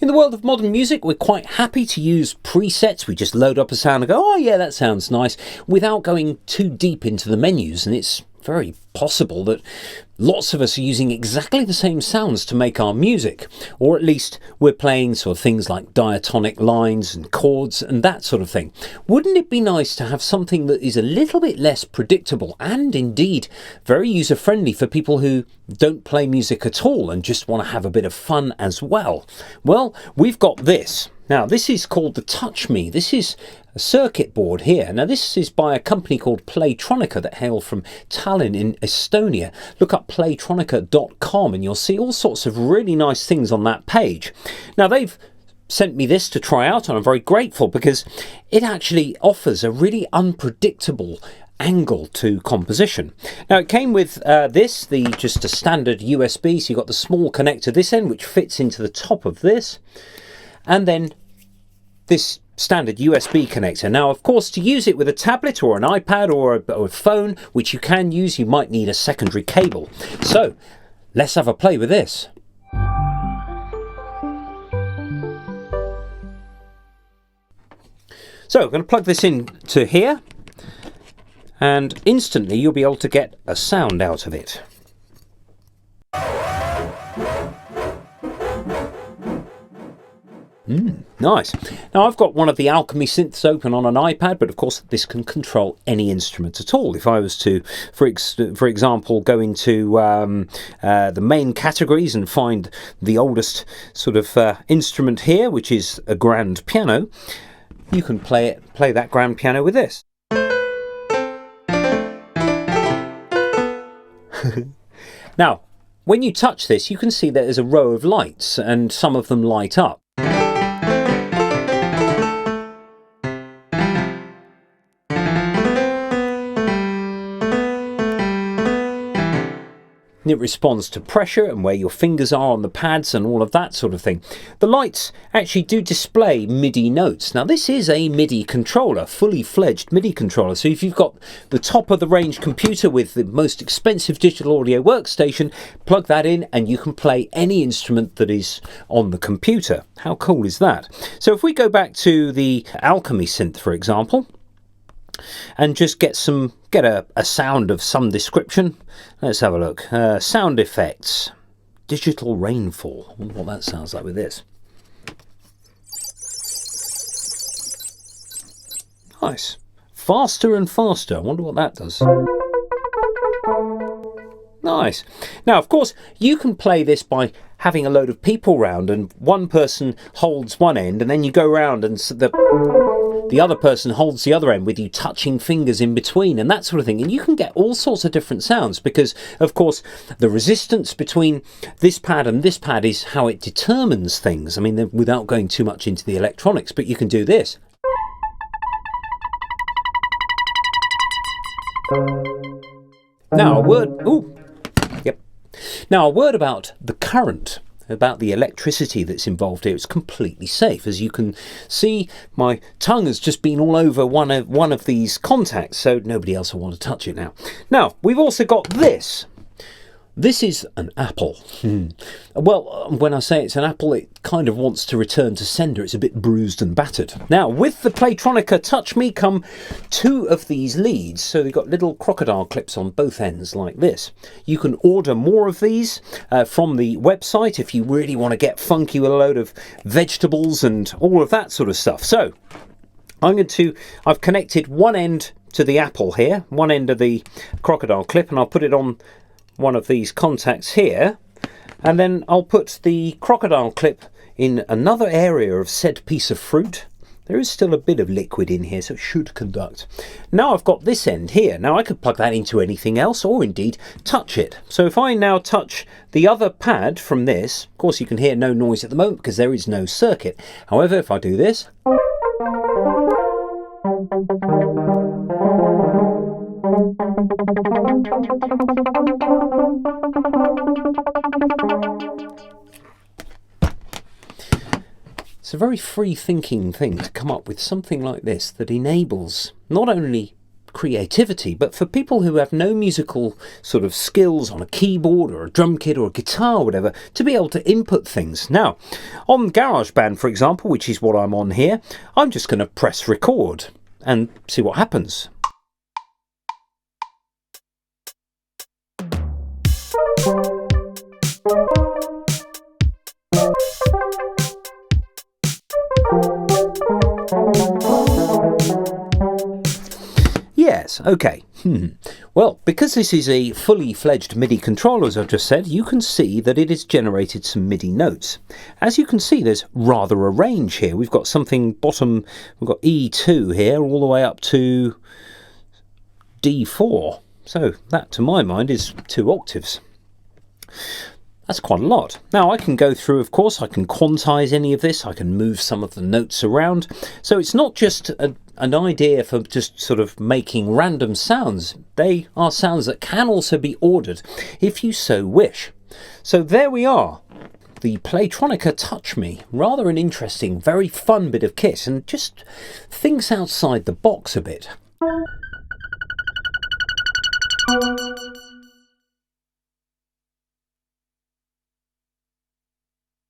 In the world of modern music, we're quite happy to use presets. We just load up a sound and go, oh yeah, that sounds nice, without going too deep into the menus. And it's very possible that lots of us are using exactly the same sounds to make our music, or at least we're playing sort of things like diatonic lines and chords and that sort of thing. Wouldn't it be nice to have something that is a little bit less predictable and indeed very user-friendly for people who don't play music at all and just want to have a bit of fun as well? Well, we've got this. Now, this is called the Touch Me. This is a circuit board here. Now, this is by a company called Playtronica that hail from Tallinn in Estonia. Look up playtronica.com and you'll see all sorts of really nice things on that page. Now, they've sent me this to try out, and I'm very grateful because it actually offers a really unpredictable angle to composition. Now, it came with just a standard USB, so you've got the small connector this end which fits into the top of this, and then this standard USB connector. Now, of course, to use it with a tablet or an iPad or a phone, which you can use, you might need a secondary cable. So let's have a play with this. So I'm going to plug this in to here, and instantly you'll be able to get a sound out of it. Nice. Now, I've got one of the Alchemy Synths open on an iPad, but of course this can control any instrument at all. If I was to, for example, go into the main categories and find the oldest sort of instrument here, which is a grand piano, you can play that grand piano with this. Now, when you touch this, you can see that there's a row of lights, and some of them light up. It responds to pressure and where your fingers are on the pads and all of that sort of thing. The lights actually do display MIDI notes. Now, this is a MIDI controller, fully fledged MIDI controller. So if you've got the top of the range computer with the most expensive digital audio workstation, plug that in and you can play any instrument that is on the computer. How cool is that? So if we go back to the Alchemy Synth, for example, and just get a sound of some description. Let's have a look. Sound effects. Digital Rainfall. I wonder what that sounds like with this. Nice. Faster and faster. I wonder what that does. Nice. Now, of course, you can play this by having a load of people round, and one person holds one end, and then you go round and the other person holds the other end with you touching fingers in between and that sort of thing. And you can get all sorts of different sounds because, of course, the resistance between this pad and this pad is how it determines things. I mean, without going too much into the electronics, but you can do this. Now, a word... Ooh. Yep. Now, a word about the current, about the electricity that's involved here. It's completely safe. As you can see, my tongue has just been all over one of these contacts, so nobody else will want to touch it now. Now, we've also got this. This is an apple. Well, when I say it's an apple, it kind of wants to return to sender. It's a bit bruised and battered. Now, with the Playtronica Touch Me come two of these leads. So they've got little crocodile clips on both ends like this. You can order more of these from the website if you really want to get funky with a load of vegetables and all of that sort of stuff. So I've connected one end to the apple here, one end of the crocodile clip, and I'll put it on one of these contacts here, and then I'll put the crocodile clip in another area of said piece of fruit. There is still a bit of liquid in here, so it should conduct. Now I've got this end here. Now I could plug that into anything else, or indeed touch it. So if I now touch the other pad from this, of course you can hear no noise at the moment because there is no circuit. However, if I do this, it's a very free-thinking thing to come up with something like this that enables not only creativity, but for people who have no musical sort of skills on a keyboard or a drum kit or a guitar or whatever, to be able to input things. Now, on Garageband, for example, which is what I'm on here, I'm just going to press record and see what happens. Yes, okay. Well, because this is a fully fledged MIDI controller, as I've just said, you can see that it has generated some MIDI notes. As you can see, there's rather a range here. We've got something bottom, we've got E2 here, all the way up to D4. So that, to my mind, is 2 octaves. That's quite a lot. Now I can go through, of course, I can quantize any of this, I can move some of the notes around. So it's not just an idea for just sort of making random sounds. They are sounds that can also be ordered if you so wish. So there we are. The Playtronica Touch Me. Rather an interesting, very fun bit of kit, and just thinks outside the box a bit.